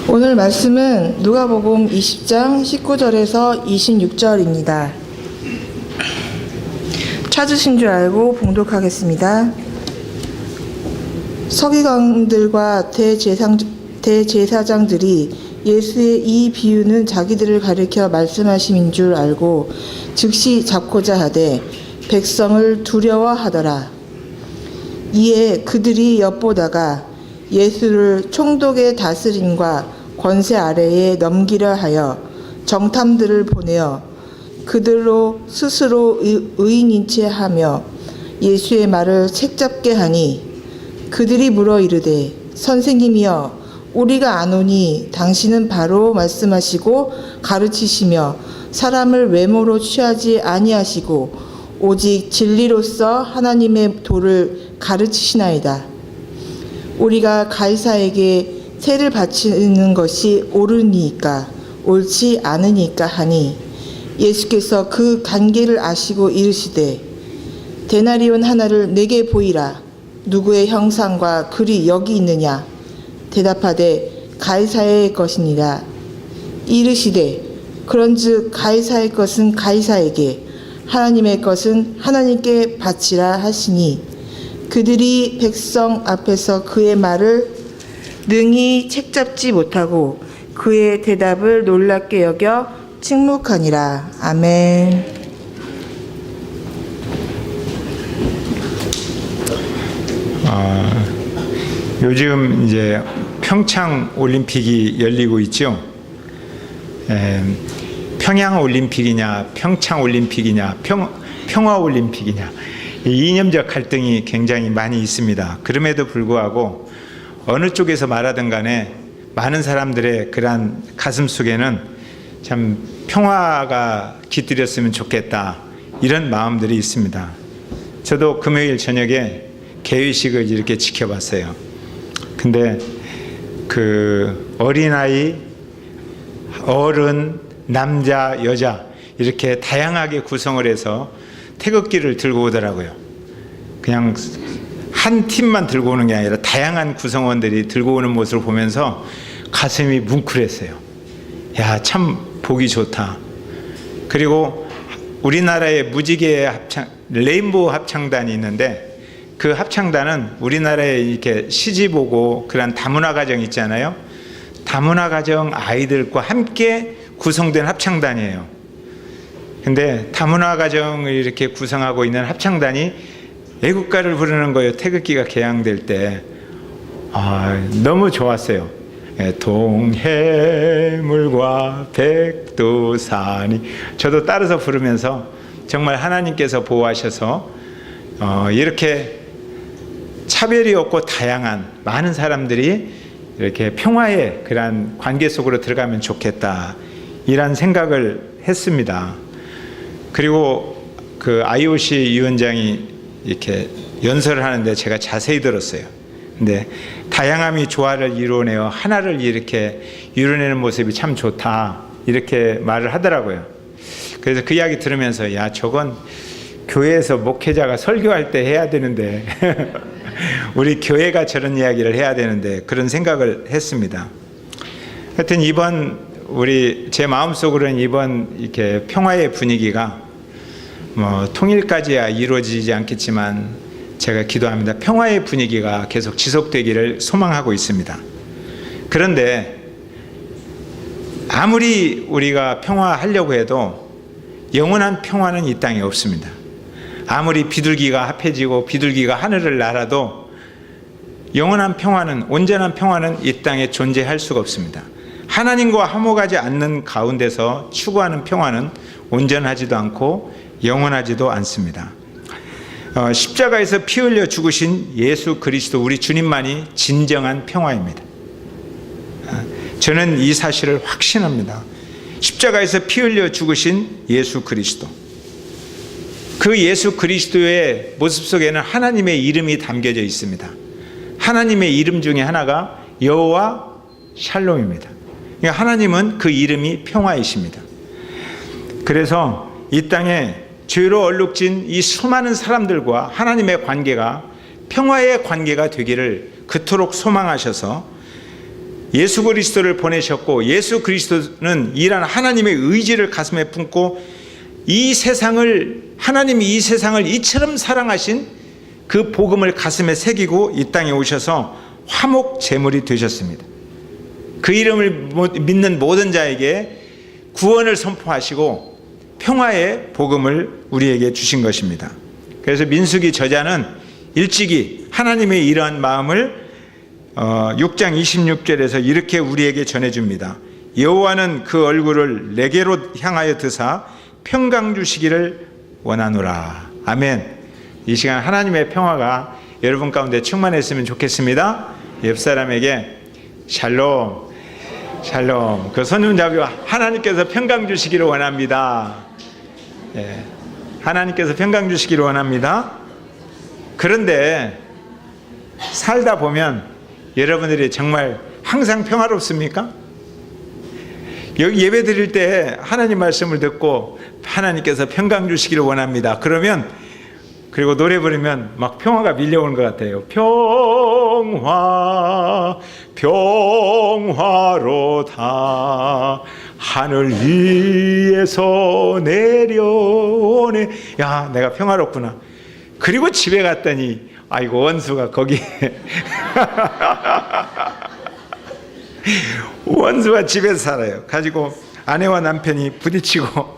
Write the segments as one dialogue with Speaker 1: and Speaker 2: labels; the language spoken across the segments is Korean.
Speaker 1: 오늘 말씀은 누가복음 20장 19절에서 26절입니다. 찾으신 줄 알고 봉독하겠습니다. 서기관들과 대제사장들이 예수의 이 비유는 자기들을 가리켜 말씀하심인 줄 알고 즉시 잡고자 하되 백성을 두려워하더라. 이에 그들이 엿보다가 예수를 총독의 다스림과 권세 아래에 넘기려 하여 정탐들을 보내어 그들로 스스로 의인인 채 하며 예수의 말을 책잡게 하니 그들이 물어 이르되 선생님이여 우리가 아노니 당신은 바로 말씀하시고 가르치시며 사람을 외모로 취하지 아니하시고 오직 진리로서 하나님의 도를 가르치시나이다. 우리가 가이사에게 세를 바치는 것이 옳으니까 옳지 않으니까 하니 예수께서 그 관계를 아시고 이르시되 데나리온 하나를 내게 보이라. 누구의 형상과 글이 여기 있느냐? 대답하되 가이사의 것이니라. 이르시되 그런즉 가이사의 것은 가이사에게 하나님의 것은 하나님께 바치라 하시니 그들이 백성 앞에서 그의 말을 능히 책잡지 못하고 그의 대답을 놀랍게 여겨 침묵하니라. 아멘.
Speaker 2: 요즘 이제 평창 올림픽이 열리고 있죠. 평양 올림픽이냐, 평창 올림픽이냐, 평화 올림픽이냐, 이념적 갈등이 굉장히 많이 있습니다. 그럼에도 불구하고 어느 쪽에서 말하든 간에 많은 사람들의 그러한 가슴 속에는 참 평화가 깃들였으면 좋겠다, 이런 마음들이 있습니다. 저도 금요일 저녁에 개회식을 이렇게 지켜봤어요. 근데 그 어린아이, 어른, 남자, 여자 이렇게 다양하게 구성을 해서 태극기를 들고 오더라고요. 그냥 한 팀만 들고 오는 게 아니라 다양한 구성원들이 들고 오는 모습을 보면서 가슴이 뭉클했어요. 야, 참 보기 좋다. 그리고 우리나라의 무지개 합창, 레인보우 합창단이 있는데 그 합창단은 우리나라에 이렇게 시집 오고 그런 다문화 가정 있잖아요. 다문화 가정 아이들과 함께 구성된 합창단이에요. 근데 다문화 가정을 이렇게 구성하고 있는 합창단이 애국가를 부르는 거예요. 태극기가 개양될 때. 너무 좋았어요. 동해물과 백두산이. 저도 따라서 부르면서 정말 하나님께서 보호하셔서 이렇게 차별이 없고 다양한 많은 사람들이 이렇게 평화의 그러한 관계 속으로 들어가면 좋겠다, 이런 생각을 했습니다. 그리고 그 IOC 위원장이 이렇게 연설을 하는데 제가 자세히 들었어요. 근데 다양함이 조화를 이루어내어 하나를 이렇게 이루어내는 모습이 참 좋다, 이렇게 말을 하더라고요. 그래서 그 이야기 들으면서 야, 저건 교회에서 목회자가 설교할 때 해야 되는데 우리 교회가 저런 이야기를 해야 되는데, 그런 생각을 했습니다. 하여튼 제 마음속으로는 이번 이렇게 평화의 분위기가 통일까지야 이루어지지 않겠지만 제가 기도합니다. 평화의 분위기가 계속 지속되기를 소망하고 있습니다. 그런데 아무리 우리가 평화하려고 해도 영원한 평화는 이 땅에 없습니다. 아무리 비둘기가 합해지고 비둘기가 하늘을 날아도 영원한 평화는, 온전한 평화는 이 땅에 존재할 수가 없습니다. 하나님과 화목하지 않는 가운데서 추구하는 평화는 온전하지도 않고 영원하지도 않습니다. 십자가에서 피 흘려 죽으신 예수 그리스도, 우리 주님만이 진정한 평화입니다. 저는 이 사실을 확신합니다. 십자가에서 피 흘려 죽으신 예수 그리스도, 그 예수 그리스도의 모습 속에는 하나님의 이름이 담겨져 있습니다. 하나님의 이름 중에 하나가 여호와 샬롬입니다. 그러니까 하나님은 그 이름이 평화이십니다. 그래서 이 땅에 죄로 얼룩진 이 수많은 사람들과 하나님의 관계가 평화의 관계가 되기를 그토록 소망하셔서 예수 그리스도를 보내셨고, 예수 그리스도는 이란 하나님의 의지를 가슴에 품고 이 세상을, 하나님이 이 세상을 이처럼 사랑하신 그 복음을 가슴에 새기고 이 땅에 오셔서 화목 제물이 되셨습니다. 그 이름을 믿는 모든 자에게 구원을 선포하시고 평화의 복음을 우리에게 주신 것입니다. 그래서 민수기 저자는 일찍이 하나님의 이러한 마음을 6장 26절에서 이렇게 우리에게 전해줍니다. 여호와는 그 얼굴을 내게로 향하여 드사 평강 주시기를 원하노라. 아멘. 이 시간 하나님의 평화가 여러분 가운데 충만했으면 좋겠습니다. 옆 사람에게 샬롬, 샬롬. 그 손 좀 잡고 하나님께서 평강 주시기를 원합니다. 예, 하나님께서 평강 주시기를 원합니다. 그런데 살다 보면 여러분들이 정말 항상 평화롭습니까? 여기 예배 드릴 때 하나님 말씀을 듣고 하나님께서 평강 주시기를 원합니다. 그러면, 그리고 노래 부르면 막 평화가 밀려오는 것 같아요. 평화, 평화로다 하늘 위에서 내려오네. 야, 내가 평화롭구나. 그리고 집에 갔더니 아이고, 원수가 거기 원수가 집에서 살아요. 가지고 아내와 남편이 부딪히고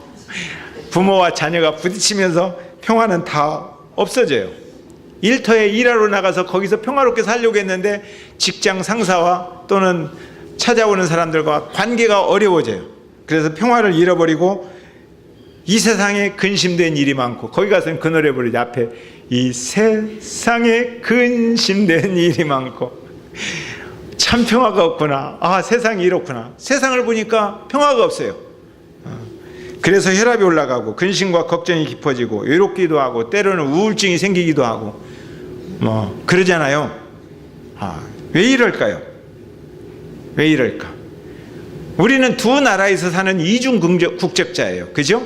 Speaker 2: 부모와 자녀가 부딪히면서 평화는 다 없어져요. 일터에 일하러 나가서 거기서 평화롭게 살려고 했는데 직장 상사와 또는 찾아오는 사람들과 관계가 어려워져요. 그래서 평화를 잃어버리고 이 세상에 근심된 일이 많고, 거기 가서는 그 노래 부르지. 앞에 이 세상에 근심된 일이 많고 참 평화가 없구나. 아, 세상이 이렇구나. 세상을 보니까 평화가 없어요. 그래서 혈압이 올라가고 근심과 걱정이 깊어지고 외롭기도 하고 때로는 우울증이 생기기도 하고 뭐 그러잖아요. 왜 이럴까요? 왜 이럴까? 우리는 두 나라에서 사는 이중 국적자예요. 그죠?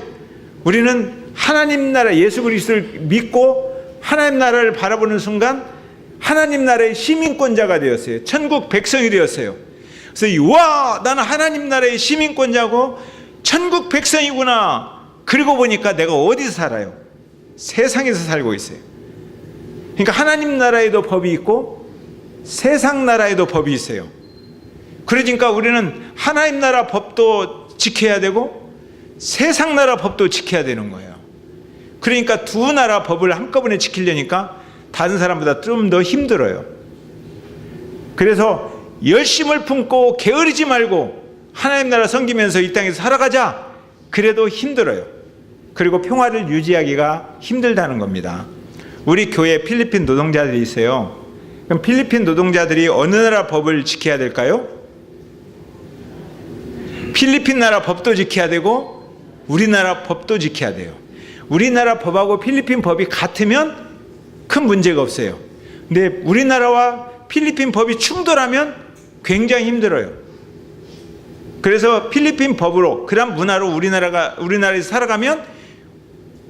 Speaker 2: 우리는 하나님 나라 예수 그리스도를 믿고 하나님 나라를 바라보는 순간 하나님 나라의 시민권자가 되었어요. 천국 백성이 되었어요. 그래서 와, 나는 하나님 나라의 시민권자고 천국 백성이구나. 그리고 보니까 내가 어디서 살아요? 세상에서 살고 있어요. 그러니까 하나님 나라에도 법이 있고 세상 나라에도 법이 있어요. 그러니까 우리는 하나님 나라 법도 지켜야 되고 세상 나라 법도 지켜야 되는 거예요. 그러니까 두 나라 법을 한꺼번에 지키려니까 다른 사람보다 좀 더 힘들어요. 그래서 열심을 품고 게으르지 말고 하나님 나라 섬기면서 이 땅에서 살아가자. 그래도 힘들어요. 그리고 평화를 유지하기가 힘들다는 겁니다. 우리 교회에 필리핀 노동자들이 있어요. 그럼 필리핀 노동자들이 어느 나라 법을 지켜야 될까요? 필리핀 나라 법도 지켜야 되고 우리나라 법도 지켜야 돼요. 우리나라 법하고 필리핀 법이 같으면 큰 문제가 없어요. 근데 우리나라와 필리핀 법이 충돌하면 굉장히 힘들어요. 그래서 필리핀 법으로, 그런 문화로 우리나라에서 살아가면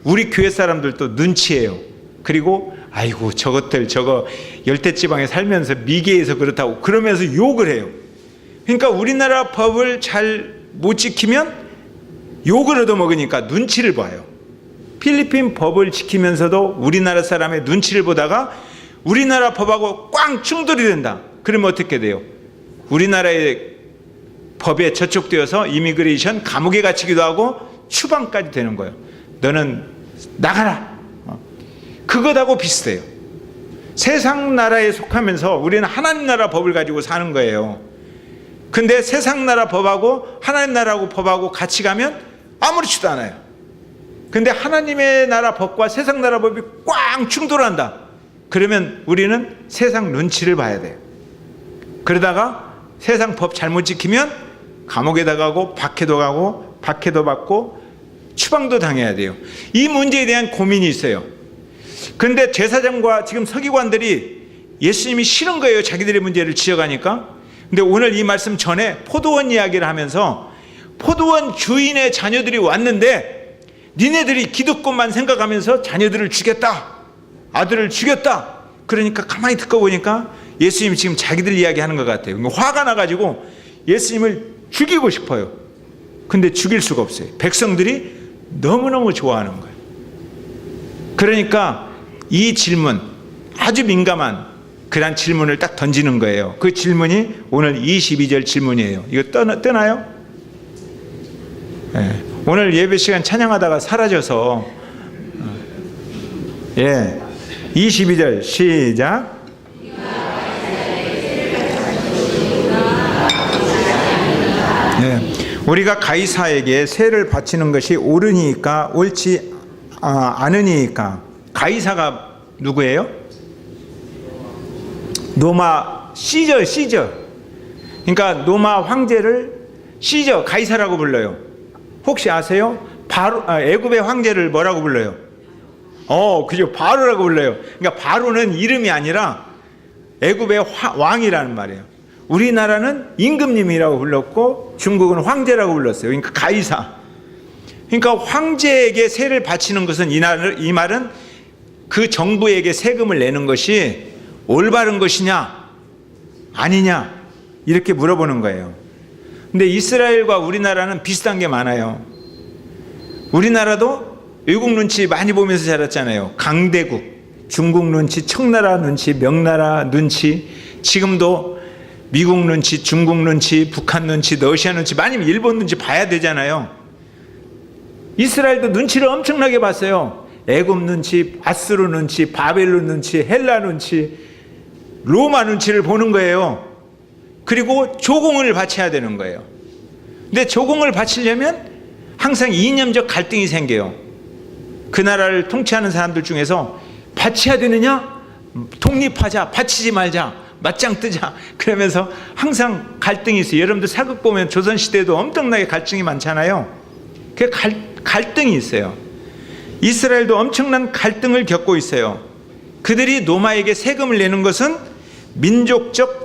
Speaker 2: 우리 교회 사람들도 눈치예요. 그리고 아이고 저것들 저거 열대지방에 살면서 미개해서 그렇다고 그러면서 욕을 해요. 그러니까 우리나라 법을 잘 못 지키면 욕을 얻어먹으니까 눈치를 봐요. 필리핀 법을 지키면서도 우리나라 사람의 눈치를 보다가 우리나라 법하고 꽝 충돌이 된다. 그러면 어떻게 돼요? 우리나라의 법에 저촉되어서 이미그레이션 감옥에 갇히기도 하고 추방까지 되는 거예요. 너는 나가라. 그것하고 비슷해요. 세상 나라에 속하면서 우리는 하나님 나라 법을 가지고 사는 거예요. 근데 세상 나라 법하고 하나님 나라 법하고 같이 가면 아무렇지도 않아요. 근데 하나님의 나라 법과 세상 나라 법이 꽝 충돌한다. 그러면 우리는 세상 눈치를 봐야 돼요. 그러다가 세상 법 잘못 지키면 감옥에다 가고 박해도 가고 박해도 받고 추방도 당해야 돼요. 이 문제에 대한 고민이 있어요. 그런데 제사장과 지금 서기관들이 예수님이 싫은 거예요. 자기들의 문제를 지어가니까. 근데 오늘 이 말씀 전에 포도원 이야기를 하면서 포도원 주인의 자녀들이 왔는데 니네들이 기득권만 생각하면서 자녀들을 죽였다. 아들을 죽였다. 그러니까 가만히 듣고 보니까 예수님이 지금 자기들 이야기하는 것 같아요. 화가 나가지고 예수님을 죽이고 싶어요. 근데 죽일 수가 없어요. 백성들이 너무너무 좋아하는 거예요. 그러니까 이 질문, 아주 민감한 그런 질문을 딱 던지는 거예요. 그 질문이 오늘 22절 질문이에요. 이거 뜨나요? 네. 오늘 예배 시간 찬양하다가 사라져서 22절 시작. 우리가 가이사에게 세를 바치는 것이 옳으니까 옳지 않으니까. 가이사가 누구예요? 로마 시저. 그러니까 로마 황제를 시저 가이사라고 불러요. 혹시 아세요? 애굽의 황제를 뭐라고 불러요? 그죠. 바로라고 불러요. 그러니까 바로는 이름이 아니라 애굽의 왕이라는 말이에요. 우리나라는 임금님이라고 불렀고 중국은 황제라고 불렀어요. 그러니까 가이사. 그러니까 황제에게 세를 바치는 것은 이 말은 그 정부에게 세금을 내는 것이 올바른 것이냐 아니냐 이렇게 물어보는 거예요. 근데 이스라엘과 우리나라는 비슷한 게 많아요. 우리나라도 외국 눈치 많이 보면서 자랐잖아요. 강대국, 중국 눈치, 청나라 눈치, 명나라 눈치, 지금도 미국 눈치, 중국 눈치, 북한 눈치, 러시아 눈치, 아니면 일본 눈치 봐야 되잖아요. 이스라엘도 눈치를 엄청나게 봤어요. 애굽 눈치, 아스루 눈치, 바벨론 눈치, 헬라 눈치, 로마 눈치를 보는 거예요. 그리고 조공을 바쳐야 되는 거예요. 근데 조공을 바치려면 항상 이념적 갈등이 생겨요. 그 나라를 통치하는 사람들 중에서 바쳐야 되느냐, 독립하자, 바치지 말자, 맞짱 뜨자, 그러면서 항상 갈등이 있어요. 여러분들 사극 보면 조선시대에도 엄청나게 갈등이 많잖아요. 그 갈등이 있어요. 이스라엘도 엄청난 갈등을 겪고 있어요. 그들이 로마에게 세금을 내는 것은 민족적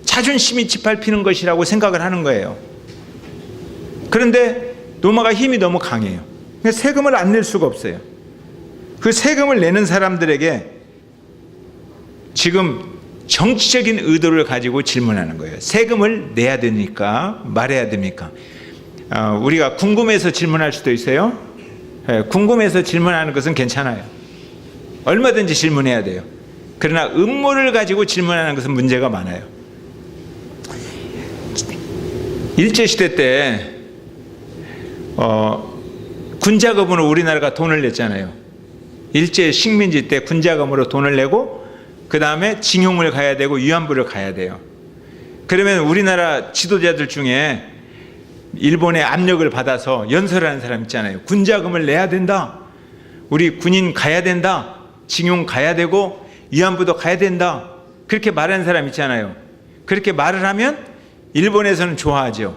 Speaker 2: 자존심이 짓밟히는 것이라고 생각을 하는 거예요. 그런데 로마가 힘이 너무 강해요. 세금을 안 낼 수가 없어요. 그 세금을 내는 사람들에게 지금 정치적인 의도를 가지고 질문하는 거예요. 세금을 내야 되니까 말해야 됩니까? 우리가 궁금해서 질문할 수도 있어요. 궁금해서 질문하는 것은 괜찮아요. 얼마든지 질문해야 돼요. 그러나 음모를 가지고 질문하는 것은 문제가 많아요. 일제시대 때 군자금으로 우리나라가 돈을 냈잖아요. 일제 식민지 때 군자금으로 돈을 내고 그 다음에 징용을 가야 되고 위안부를 가야 돼요. 그러면 우리나라 지도자들 중에 일본의 압력을 받아서 연설하는 사람 있잖아요. 군자금을 내야 된다. 우리 군인 가야 된다. 징용 가야 되고 위안부도 가야 된다. 그렇게 말하는 사람 있잖아요. 그렇게 말을 하면 일본에서는 좋아하죠.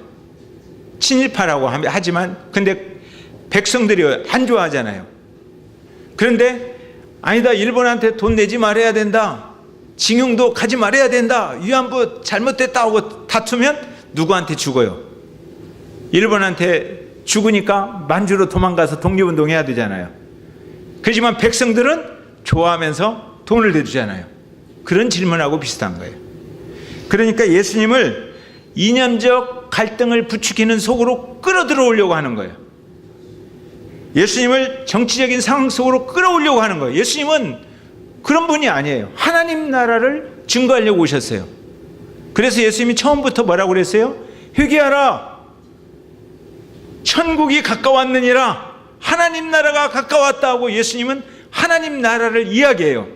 Speaker 2: 친일파라고 하지만 근데 백성들이 안 좋아하잖아요. 그런데 아니다, 일본한테 돈 내지 말아야 된다, 징용도 가지 말아야 된다, 위안부 잘못됐다 하고 다투면 누구한테 죽어요? 일본한테 죽으니까 만주로 도망가서 독립운동해야 되잖아요. 그렇지만 백성들은 좋아하면서 돈을 내주잖아요. 그런 질문하고 비슷한 거예요. 그러니까 예수님을 이념적 갈등을 부추기는 속으로 끌어들어오려고 하는 거예요. 예수님을 정치적인 상황 속으로 끌어오려고 하는 거예요. 예수님은 그런 분이 아니에요. 하나님 나라를 증거하려고 오셨어요. 그래서 예수님이 처음부터 뭐라고 그랬어요? 회개하라, 천국이 가까웠느니라. 하나님 나라가 가까웠다 하고 예수님은 하나님 나라를 이야기해요.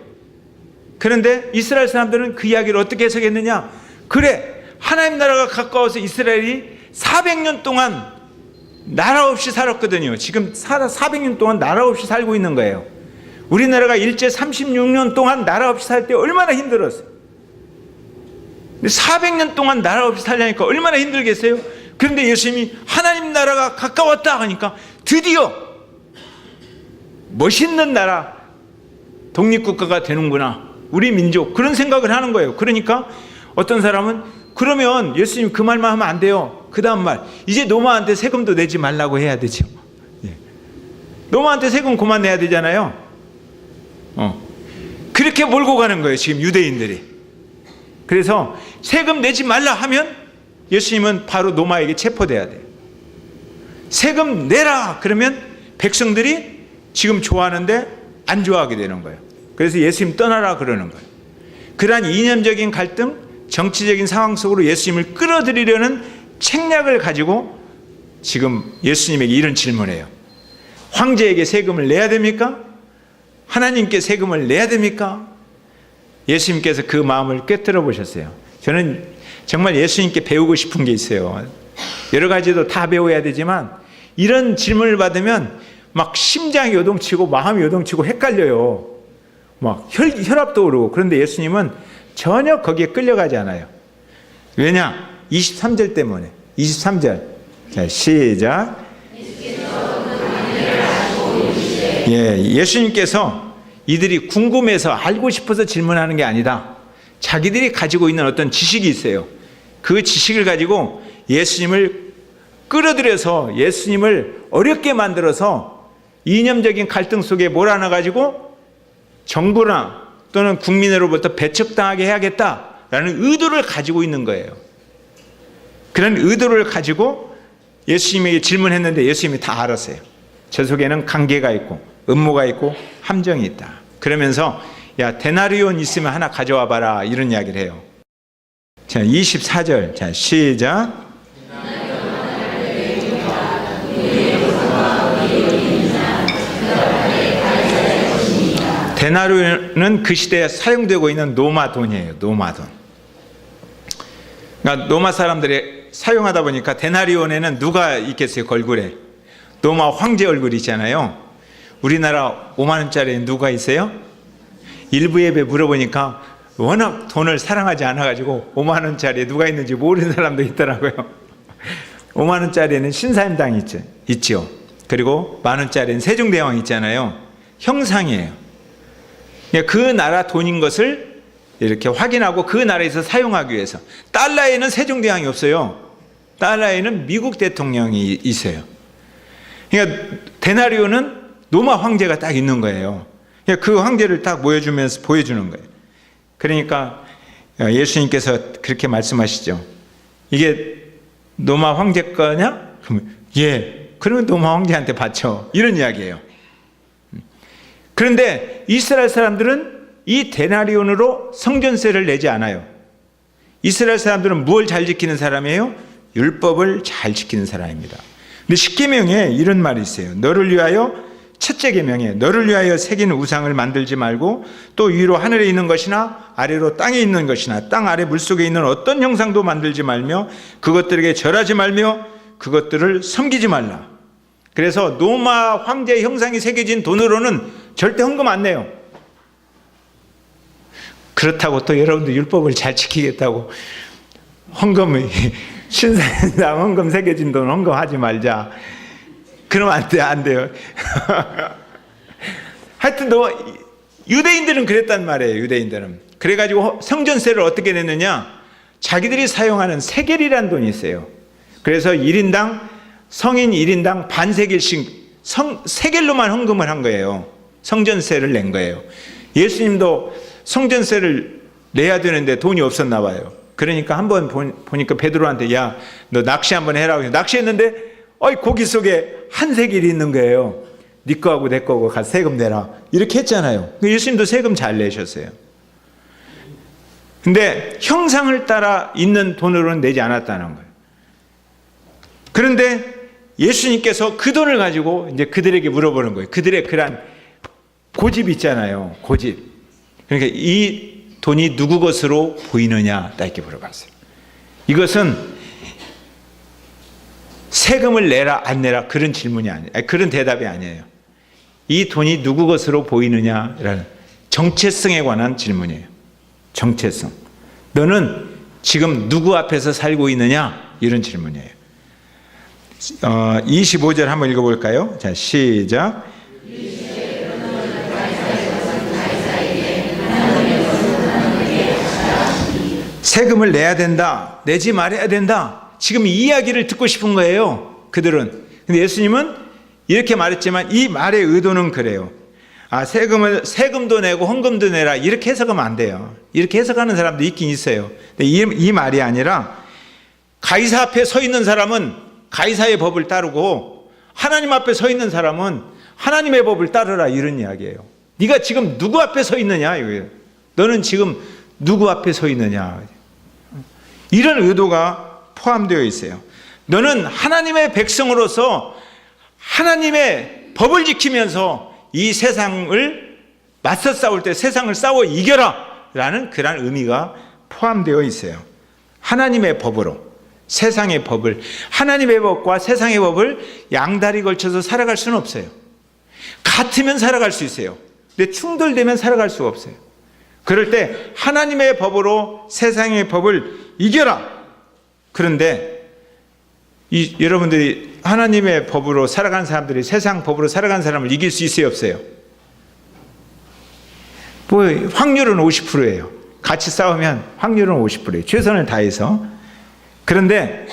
Speaker 2: 그런데 이스라엘 사람들은 그 이야기를 어떻게 해석했느냐? 그래, 하나님 나라가 가까워서 이스라엘이 400년 동안 나라 없이 살았거든요. 지금 400년 동안 나라 없이 살고 있는 거예요. 우리나라가 일제 36년 동안 나라 없이 살 때 얼마나 힘들었어요. 근데 400년 동안 나라 없이 살려니까 얼마나 힘들겠어요. 그런데 예수님이 하나님 나라가 가까웠다 하니까 드디어 멋있는 나라, 독립국가가 되는구나, 우리 민족, 그런 생각을 하는 거예요. 그러니까 어떤 사람은 그러면 예수님 그 말만 하면 안 돼요. 그 다음 말, 이제 노마한테 세금도 내지 말라고 해야 되죠. 노마한테 세금 그만 내야 되잖아요. 그렇게 몰고 가는 거예요, 지금 유대인들이. 그래서 세금 내지 말라 하면 예수님은 바로 노마에게 체포돼야 돼요. 세금 내라 그러면 백성들이 지금 좋아하는데 안 좋아하게 되는 거예요. 그래서 예수님 떠나라 그러는 거예요. 그러한 이념적인 갈등, 정치적인 상황 속으로 예수님을 끌어들이려는 책략을 가지고 지금 예수님에게 이런 질문해요. 황제에게 세금을 내야 됩니까? 하나님께 세금을 내야 됩니까? 예수님께서 그 마음을 꿰뚫어 보셨어요. 저는 정말 예수님께 배우고 싶은 게 있어요. 여러 가지도 다 배워야 되지만 이런 질문을 받으면 막 심장이 요동치고 마음이 요동치고 헷갈려요. 막 혈압도 오르고. 그런데 예수님은 전혀 거기에 끌려가지 않아요. 왜냐? 23절 때문에. 23절. 자, 시작. 예수님께서 이들이 궁금해서 알고 싶어서 질문하는 게 아니다. 자기들이 가지고 있는 어떤 지식이 있어요. 그 지식을 가지고 예수님을 끌어들여서 예수님을 어렵게 만들어서 이념적인 갈등 속에 몰아넣어가지고 정부나 또는 국민으로부터 배척당하게 해야겠다라는 의도를 가지고 있는 거예요. 그런 의도를 가지고 예수님에게 질문했는데 예수님이 다 알았어요. 저 속에는 관계가 있고 음모가 있고 함정이 있다. 그러면서 야, 데나리온 있으면 하나 가져와 봐라 이런 이야기를 해요. 자, 24절. 자, 시작. 데나리온은 그 시대에 사용되고 있는 노마 돈이에요. 노마 돈. 그러니까 노마 사람들이 사용하다 보니까 데나리온에는 누가 있겠어요? 걸굴에. 노마 황제 얼굴 있잖아요. 우리나라 5만 원짜리 누가 있어요? 일부 예배 물어보니까 워낙 돈을 사랑하지 않아가지고 5만 원짜리에 누가 있는지 모르는 사람도 있더라고요. 5만 원짜리는 신사임당 있죠. 그리고 만 원짜리는 세종대왕 있잖아요. 형상이에요. 그 나라 돈인 것을 이렇게 확인하고 그 나라에서 사용하기 위해서. 달러에는 세종대왕이 없어요. 달러에는 미국 대통령이 있어요. 그러니까 데나리온은 노마 황제가 딱 있는 거예요. 그 황제를 딱 보여주면서 보여주는 거예요. 그러니까 예수님께서 그렇게 말씀하시죠. 이게 노마 황제 거냐? 그러면 예. 그러면 노마 황제한테 바쳐. 이런 이야기예요. 그런데 이스라엘 사람들은 이 데나리온으로 성전세를 내지 않아요. 이스라엘 사람들은 무엇을 잘 지키는 사람이에요? 율법을 잘 지키는 사람입니다. 근데 십계명에 이런 말이 있어요. 너를 위하여 첫째 계명에 너를 위하여 새긴 우상을 만들지 말고 또 위로 하늘에 있는 것이나 아래로 땅에 있는 것이나 땅 아래 물속에 있는 어떤 형상도 만들지 말며 그것들에게 절하지 말며 그것들을 섬기지 말라. 그래서 노마 황제의 형상이 새겨진 돈으로는 절대 헌금 안 내요. 그렇다고 또 여러분들 율법을 잘 지키겠다고 헌금을 신사임당 헌금 새겨진 돈 헌금하지 말자. 그러면 안 돼요. 하여튼 유대인들은 그랬단 말이에요. 유대인들은. 그래가지고 성전세를 어떻게 냈느냐? 자기들이 사용하는 세겔이라는 돈이 있어요. 그래서 1인당 성인 1인당 반세겔씩 세겔로만 헌금을 한 거예요. 성전세를 낸 거예요. 예수님도 성전세를 내야 되는데 돈이 없었나 봐요. 그러니까 한번 보니까 베드로한테 야, 너 낚시 한번 해라고 해서 낚시했는데 고기 속에 한 세겔이 있는 거예요. 네 거하고 내 거하고 가서 세금 내라. 이렇게 했잖아요. 예수님도 세금 잘 내셨어요. 근데 형상을 따라 있는 돈으로는 내지 않았다는 거예요. 그런데 예수님께서 그 돈을 가지고 이제 그들에게 물어보는 거예요. 그들의 그런 고집 있잖아요. 고집. 그러니까 이 돈이 누구 것으로 보이느냐 딱 이렇게 물어봤어요. 이것은 세금을 내라 안 내라 그런 질문이 아니에요. 그런 대답이 아니에요. 이 돈이 누구 것으로 보이느냐라는 정체성에 관한 질문이에요. 정체성. 너는 지금 누구 앞에서 살고 있느냐? 이런 질문이에요. 25절 한번 읽어볼까요? 자, 시작. 세금을 내야 된다. 내지 말아야 된다. 지금 이 이야기를 듣고 싶은 거예요. 그들은. 근데 예수님은 이렇게 말했지만 이 말의 의도는 그래요. 세금도 내고 헌금도 내라 이렇게 해석하면 안 돼요. 이렇게 해석하는 사람도 있긴 있어요. 근데 이 말이 아니라 가이사 앞에 서 있는 사람은 가이사의 법을 따르고 하나님 앞에 서 있는 사람은 하나님의 법을 따르라 이런 이야기예요. 네가 지금 누구 앞에 서 있느냐 이거예요. 너는 지금 누구 앞에 서 있느냐 이런 의도가 포함되어 있어요. 너는 하나님의 백성으로서 하나님의 법을 지키면서 이 세상을 맞서 싸울 때 세상을 싸워 이겨라 라는 그런 의미가 포함되어 있어요. 하나님의 법으로 세상의 법을, 하나님의 법과 세상의 법을 양다리 걸쳐서 살아갈 수는 없어요. 같으면 살아갈 수 있어요. 근데 충돌되면 살아갈 수가 없어요. 그럴 때 하나님의 법으로 세상의 법을 이겨라. 그런데 여러분들이 하나님의 법으로 살아가는 사람들이 세상 법으로 살아가는 사람을 이길 수 있어요, 없어요? 확률은 50%예요. 같이 싸우면 확률은 50%예요. 최선을 다해서. 그런데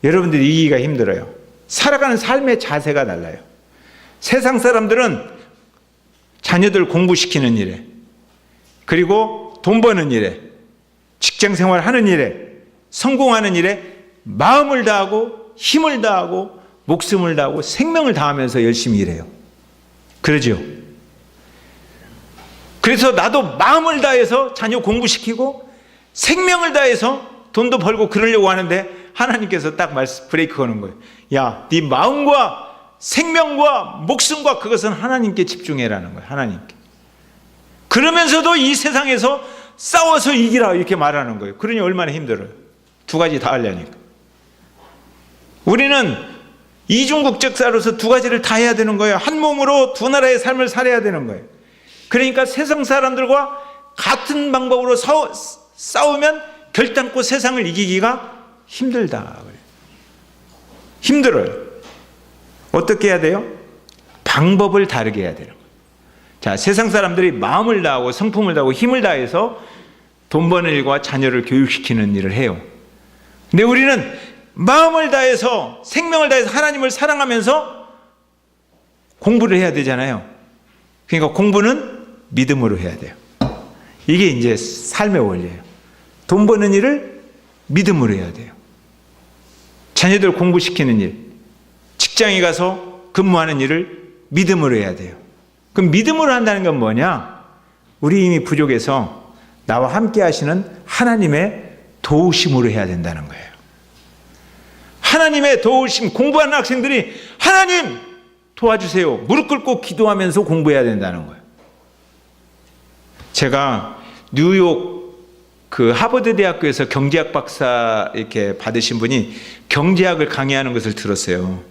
Speaker 2: 여러분들이 이기기가 힘들어요. 살아가는 삶의 자세가 달라요. 세상 사람들은 자녀들 공부시키는 일에, 그리고 돈 버는 일에, 직장 생활하는 일에, 성공하는 일에 마음을 다하고 힘을 다하고 목숨을 다하고 생명을 다하면서 열심히 일해요. 그러죠? 그래서 나도 마음을 다해서 자녀 공부시키고 생명을 다해서 돈도 벌고 그러려고 하는데 하나님께서 딱 브레이크 거는 거예요. 야, 네 마음과 생명과 목숨과 그것은 하나님께 집중해라는 거예요. 하나님께. 그러면서도 이 세상에서 싸워서 이기라 이렇게 말하는 거예요. 그러니 얼마나 힘들어요. 두 가지 다 하려니까. 우리는 이중국적자로서 두 가지를 다 해야 되는 거예요. 한 몸으로 두 나라의 삶을 살아야 되는 거예요. 그러니까 세상 사람들과 같은 방법으로 싸우면 결단코 세상을 이기기가 힘들다. 힘들어요. 어떻게 해야 돼요? 방법을 다르게 해야 되는 거예요. 자, 세상 사람들이 마음을 다하고 성품을 다하고 힘을 다해서 돈 버는 일과 자녀를 교육시키는 일을 해요. 근데 우리는 마음을 다해서 생명을 다해서 하나님을 사랑하면서 공부를 해야 되잖아요. 그러니까 공부는 믿음으로 해야 돼요. 이게 이제 삶의 원리예요. 돈 버는 일을 믿음으로 해야 돼요. 자녀들 공부시키는 일, 직장에 가서 근무하는 일을 믿음으로 해야 돼요. 그럼 믿음으로 한다는 건 뭐냐? 우리 힘이 부족해서 나와 함께 하시는 하나님의 도우심으로 해야 된다는 거예요. 하나님의 도우심, 공부하는 학생들이 하나님 도와주세요. 무릎 꿇고 기도하면서 공부해야 된다는 거예요. 제가 뉴욕 하버드 대학교에서 경제학 박사 이렇게 받으신 분이 경제학을 강의하는 것을 들었어요.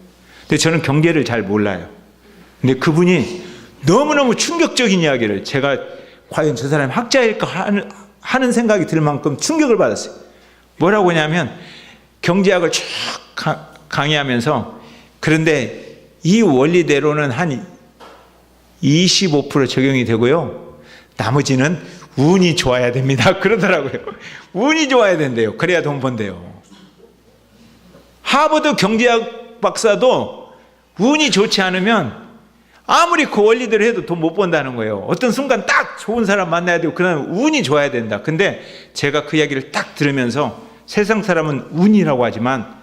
Speaker 2: 근데 저는 경제를 잘 몰라요. 근데 그분이 너무너무 충격적인 이야기를, 제가 과연 저 사람이 학자일까 하는 생각이 들 만큼 충격을 받았어요. 뭐라고 하냐면 경제학을 쭉 강의하면서, 그런데 이 원리대로는 한 25% 적용이 되고요. 나머지는 운이 좋아야 됩니다. 그러더라고요. 운이 좋아야 된대요. 그래야 돈 번대요. 하버드 경제학 박사도 운이 좋지 않으면 아무리 그 원리대로 해도 돈 못 번다는 거예요. 어떤 순간 딱 좋은 사람 만나야 되고 그다음에 운이 좋아야 된다. 근데 제가 그 이야기를 딱 들으면서 세상 사람은 운이라고 하지만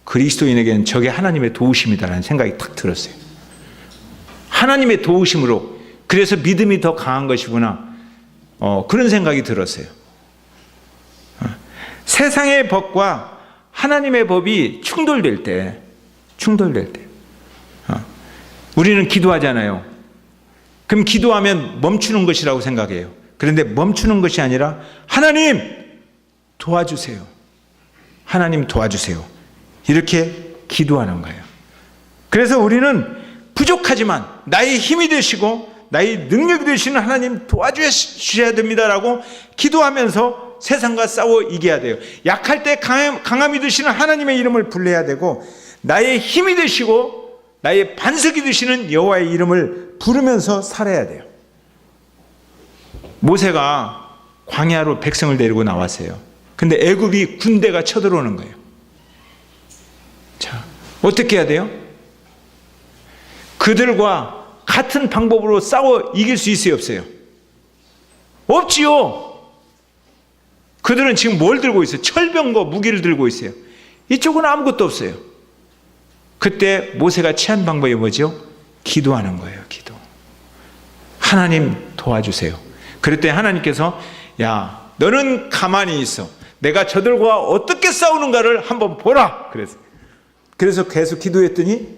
Speaker 2: 그리스도인에게는 저게 하나님의 도우심이다라는 생각이 딱 들었어요. 하나님의 도우심으로, 그래서 믿음이 더 강한 것이구나. 그런 생각이 들었어요. 세상의 법과 하나님의 법이 충돌될 때 우리는 기도하잖아요. 그럼 기도하면 멈추는 것이라고 생각해요. 그런데 멈추는 것이 아니라 하나님 도와주세요. 하나님 도와주세요. 이렇게 기도하는 거예요. 그래서 우리는 부족하지만 나의 힘이 되시고 나의 능력이 되시는 하나님 도와주셔야 됩니다라고 기도하면서 세상과 싸워 이겨야 돼요. 약할 때 강함이 되시는 하나님의 이름을 불러야 되고, 나의 힘이 되시고 나의 반석이 되시는 여호와의 이름을 부르면서 살아야 돼요. 모세가 광야로 백성을 데리고 나왔어요. 근데 애굽이 군대가 쳐들어오는 거예요. 자, 어떻게 해야 돼요? 그들과 같은 방법으로 싸워 이길 수 있어요, 없어요? 없지요. 그들은 지금 뭘 들고 있어요? 철병과 무기를 들고 있어요. 이쪽은 아무것도 없어요. 그때 모세가 취한 방법이 뭐죠? 기도하는 거예요. 기도. 하나님 도와주세요. 그럴 때 하나님께서 야, 너는 가만히 있어. 내가 저들과 어떻게 싸우는가를 한번 보라. 그래서 계속 기도했더니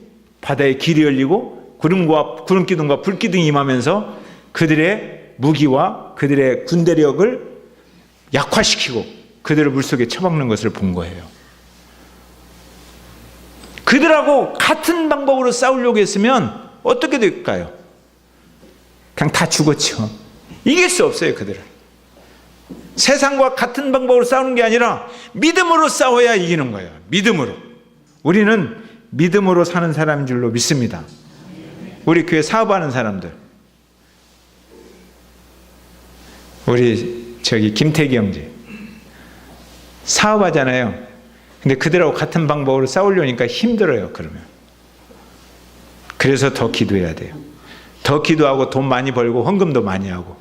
Speaker 2: 바다에 길이 열리고 구름 기둥과 불 기둥이 임하면서 그들의 무기와 그들의 군대력을 약화시키고 그들을 물속에 처박는 것을 본 거예요. 그들하고 같은 방법으로 싸우려고 했으면 어떻게 될까요? 그냥 다 죽었죠. 이길 수 없어요, 그들은. 세상과 같은 방법으로 싸우는 게 아니라 믿음으로 싸워야 이기는 거예요. 믿음으로. 우리는 믿음으로 사는 사람인 줄로 믿습니다. 우리 교회 사업하는 사람들, 우리 김태기 형제 사업하잖아요. 근데 그들하고 같은 방법으로 싸우려니까 힘들어요. 그러면 그래서 더 기도해야 돼요. 더 기도하고 돈 많이 벌고 헌금도 많이 하고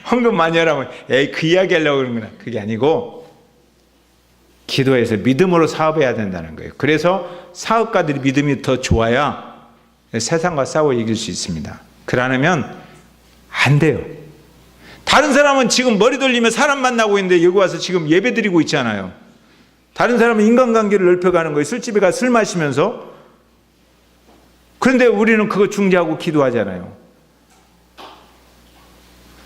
Speaker 2: 헌금 많이 하라면 에이 그 이야기 하려고 그러는구나. 그게 아니고 기도해서 믿음으로 사업해야 된다는 거예요. 그래서 사업가들이 믿음이 더 좋아야 세상과 싸워 이길 수 있습니다. 그러면 안 돼요. 다른 사람은 지금 머리 돌리며 사람 만나고 있는데 여기 와서 지금 예배 드리고 있잖아요. 다른 사람은 인간관계를 넓혀가는 거예요. 술집에 가서 술 마시면서. 그런데 우리는 그거 중재하고 기도하잖아요.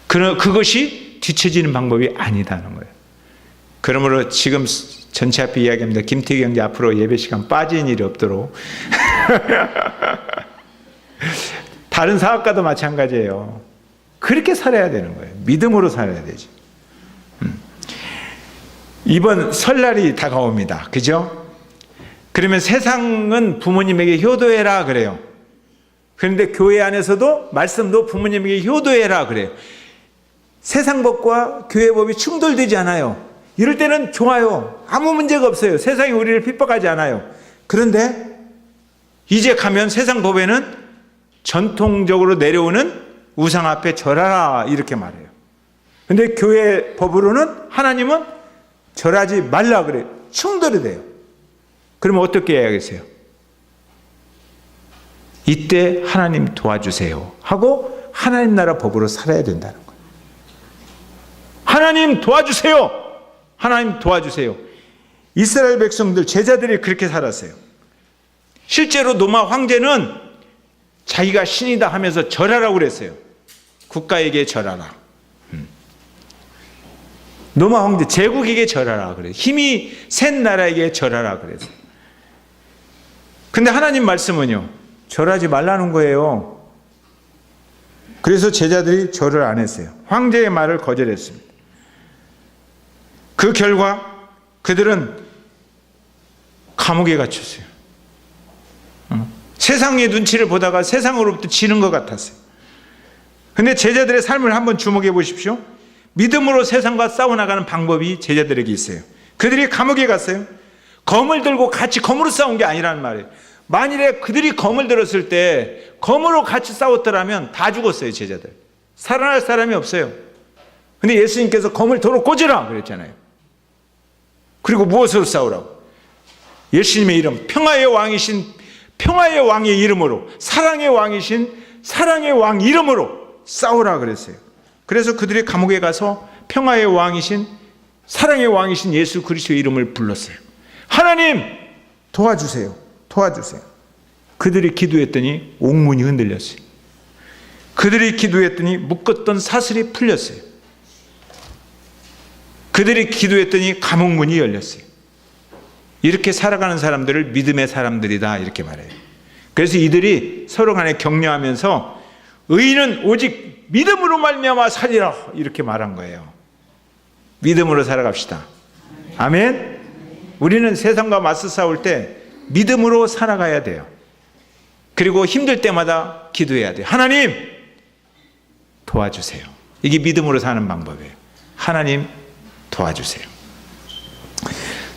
Speaker 2: 그것이 뒤처지는 방법이 아니다는 거예요. 그러므로 지금 전체 앞에 이야기합니다. 김태기 형제 앞으로 예배 시간 빠진 일이 없도록 다른 사업가도 마찬가지예요. 그렇게 살아야 되는 거예요. 믿음으로 살아야 되지. 이번 설날이 다가옵니다. 그죠? 그러면 세상은 부모님에게 효도해라 그래요. 그런데 교회 안에서도 말씀도 부모님에게 효도해라 그래요. 세상 법과 교회 법이 충돌되지 않아요. 이럴 때는 좋아요. 아무 문제가 없어요. 세상이 우리를 핍박하지 않아요. 그런데 이제 가면 세상 법에는 전통적으로 내려오는 우상 앞에 절하라 이렇게 말해요. 그런데 교회 법으로는 하나님은 절하지 말라 그래요. 충돌이 돼요. 그러면 어떻게 해야겠어요? 이때 하나님 도와주세요 하고 하나님 나라 법으로 살아야 된다는 거예요. 하나님 도와주세요. 하나님 도와주세요. 이스라엘 백성들 제자들이 그렇게 살았어요. 실제로 노마 황제는 자기가 신이다 하면서 절하라고 그랬어요. 국가에게 절하라. 노마 황제 제국에게 절하라 그래요. 힘이 센 나라에게 절하라 그랬어요. 근데 하나님 말씀은요, 절하지 말라는 거예요. 그래서 제자들이 절을 안 했어요. 황제의 말을 거절했습니다. 그 결과 그들은 감옥에 갇혔어요. 세상의 눈치를 보다가 세상으로부터 지는 것 같았어요. 근데 제자들의 삶을 한번 주목해 보십시오. 믿음으로 세상과 싸워나가는 방법이 제자들에게 있어요. 그들이 감옥에 갔어요. 검을 들고 같이 검으로 싸운 게 아니라는 말이에요. 만일에 그들이 검을 들었을 때 검으로 같이 싸웠더라면 다 죽었어요. 제자들. 살아날 사람이 없어요. 근데 예수님께서 검을 도로 꽂으라 그랬잖아요. 그리고 무엇으로 싸우라고? 예수님의 이름, 평화의 왕이신 평화의 왕의 이름으로, 사랑의 왕이신 사랑의 왕 이름으로 싸우라 그랬어요. 그래서 그들이 감옥에 가서 평화의 왕이신 사랑의 왕이신 예수 그리스도의 이름을 불렀어요. 하나님 도와주세요. 도와주세요. 그들이 기도했더니 옥문이 흔들렸어요. 그들이 기도했더니 묶었던 사슬이 풀렸어요. 그들이 기도했더니 감옥문이 열렸어요. 이렇게 살아가는 사람들을 믿음의 사람들이다 이렇게 말해요. 그래서 이들이 서로 간에 격려하면서 의인은 오직 믿음으로 말미암아 살리라 이렇게 말한 거예요. 믿음으로 살아갑시다. 아멘. 우리는 세상과 맞서 싸울 때 믿음으로 살아가야 돼요. 그리고 힘들 때마다 기도해야 돼요. 하나님 도와주세요. 이게 믿음으로 사는 방법이에요. 하나님 도와주세요.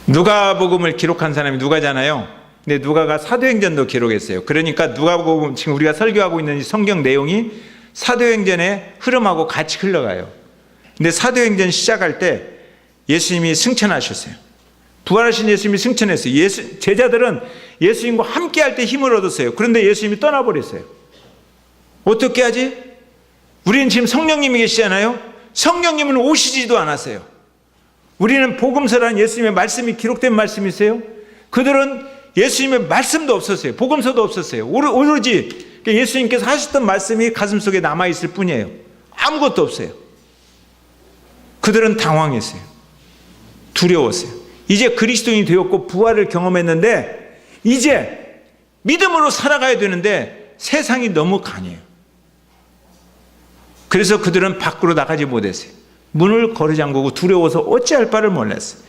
Speaker 2: 누가복음을 기록한 사람이 누가잖아요. 근데 누가가 사도행전도 기록했어요. 그러니까 누가복음 지금 우리가 설교하고 있는 이 성경 내용이 사도행전의 흐름하고 같이 흘러가요. 근데 사도행전 시작할 때 예수님이 승천하셨어요. 부활하신 예수님이 승천했어요. 제자들은 예수님과 함께 할 때 힘을 얻었어요. 그런데 예수님이 떠나버렸어요. 어떻게 하지? 우리는 지금 성령님이 계시잖아요. 성령님은 오시지도 않았어요. 우리는 복음서라는 예수님의 말씀이 기록된 말씀이 있어요. 그들은 예수님의 말씀도 없었어요. 복음서도 없었어요. 오로지 예수님께서 하셨던 말씀이 가슴속에 남아있을 뿐이에요. 아무것도 없어요. 그들은 당황했어요. 두려웠어요. 이제 그리스도인이 되었고 부활을 경험했는데 이제 믿음으로 살아가야 되는데 세상이 너무 강해요. 그래서 그들은 밖으로 나가지 못했어요. 문을 거르잠그고 두려워서 어찌할 바를 몰랐어요.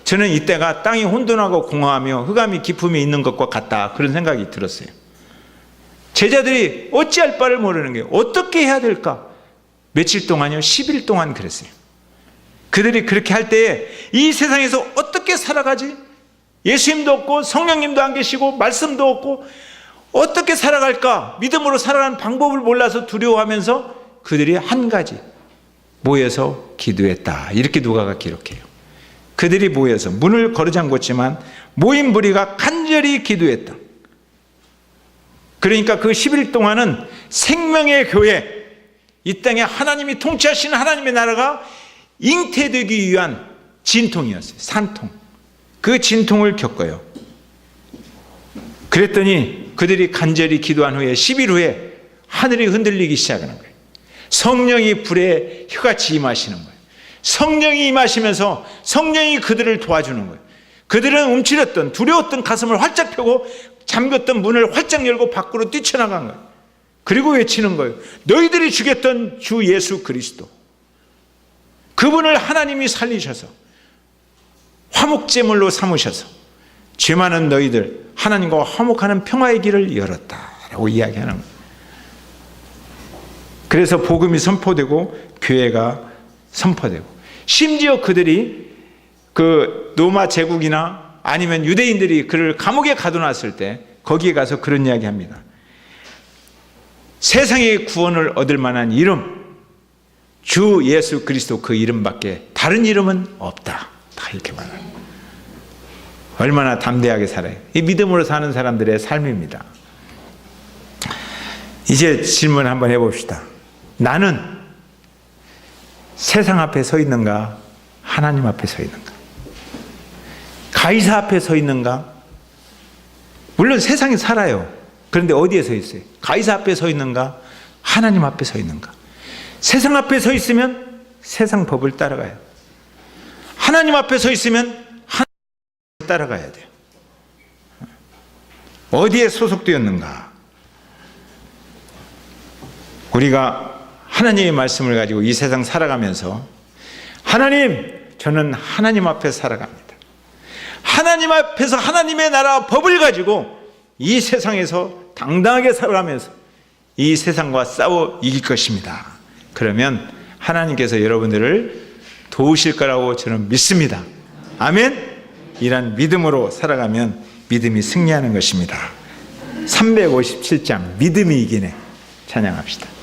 Speaker 2: 저는 이때가 땅이 혼돈하고 공허하며 흑암이 깊음이 있는 것과 같다, 그런 생각이 들었어요. 제자들이 어찌할 바를 모르는 거예요. 어떻게 해야 될까? 며칠 동안요? 10일 동안 그랬어요. 그들이 그렇게 할 때에 이 세상에서 어떻게 살아가지? 예수님도 없고 성령님도 안 계시고 말씀도 없고 어떻게 살아갈까? 믿음으로 살아가는 방법을 몰라서 두려워하면서 그들이 한 가지 모여서 기도했다, 이렇게 누가가 기록해요. 그들이 모여서 문을 거르잠궜지만 모인 무리가 간절히 기도했다. 그러니까 그 10일 동안은 생명의 교회, 이 땅에 하나님이 통치하시는 하나님의 나라가 잉태되기 위한 진통이었어요. 산통. 그 진통을 겪어요. 그랬더니 그들이 간절히 기도한 후에 10일 후에 하늘이 흔들리기 시작하는 거예요. 성령이 불에 혀같이 임하시는 거예요. 성령이 임하시면서 성령이 그들을 도와주는 거예요. 그들은 움츠렸던 두려웠던 가슴을 활짝 펴고 잠겼던 문을 활짝 열고 밖으로 뛰쳐나간 거예요. 그리고 외치는 거예요. 너희들이 죽였던 주 예수 그리스도, 그분을 하나님이 살리셔서 화목제물로 삼으셔서 죄 많은 너희들 하나님과 화목하는 평화의 길을 열었다라고 이야기하는 거예요. 그래서 복음이 선포되고 교회가 선포되고, 심지어 그들이 그 로마 제국이나 아니면 유대인들이 그를 감옥에 가둬놨을 때 거기에 가서 그런 이야기 합니다. 세상의 구원을 얻을 만한 이름, 주 예수 그리스도 그 이름밖에 다른 이름은 없다, 다 이렇게 말하는 거예요. 얼마나 담대하게 살아요. 이 믿음으로 사는 사람들의 삶입니다. 이제 질문 한번 해봅시다. 나는 세상 앞에 서 있는가, 하나님 앞에 서 있는가? 가이사 앞에 서 있는가? 물론 세상에 살아요. 그런데 어디에 서 있어요? 가이사 앞에 서 있는가, 하나님 앞에 서 있는가? 세상 앞에 서 있으면 세상 법을 따라가요. 하나님 앞에 서 있으면 하나님 법을 따라가야 돼요. 어디에 소속되었는가? 우리가 하나님의 말씀을 가지고 이 세상 살아가면서, 하나님, 저는 하나님 앞에 살아갑니다. 하나님 앞에서 하나님의 나라 법을 가지고 이 세상에서 당당하게 살아가면서 이 세상과 싸워 이길 것입니다. 그러면 하나님께서 여러분들을 도우실 거라고 저는 믿습니다. 아멘. 이런 믿음으로 살아가면 믿음이 승리하는 것입니다. 357장 믿음이 이기네 찬양합시다.